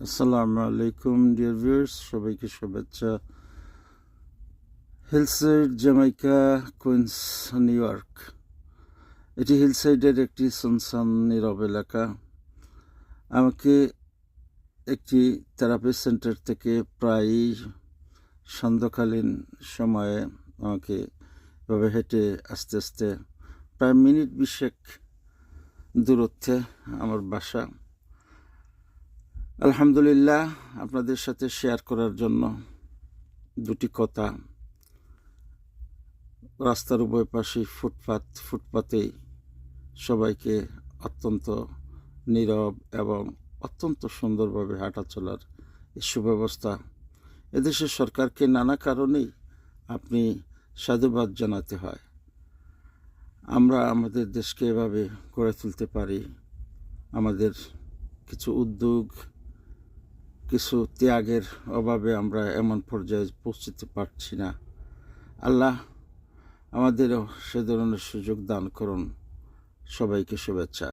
আসসালামু আলাইকুম deer viewers, সবাইকে শুভেচ্ছা। Hillside, Jamaica, Queens, New York. এটি হিলসাইডের একটি সুনসান নীরব এলাকা। আমাকে একটি থেরাপি সেন্টার থেকে প্রায়ই সন্ধ্যাকালীন সময়ে আমাকে এভাবে হেঁটে আস্তে আস্তে প্রায় মিনিট 20 দূরত্বে আমার বাসা। আলহামদুলিল্লাহ, আপনাদের সাথে শেয়ার করার জন্য দুটি কথা। রাস্তার উভয় পাশে ফুটপাতেই সবাইকে অত্যন্ত নীরব এবং অত্যন্ত সুন্দরভাবে হাঁটা চলার এই সুব্যবস্থা। এদেশের সরকারকে নানা কারণেই আপনি সাধুবাদ জানাতে হয়। আমরা আমাদের দেশকে এভাবে গড়ে তুলতে পারি। আমাদের কিছু উদ্যোগ, কিছু ত্যাগের অভাবে আমরা এমন পর্যায়ে পৌঁছতে পারছি না। আল্লাহ আমাদেরও সে ধরনের সুযোগ দান করুন। সবাইকে শুভেচ্ছা।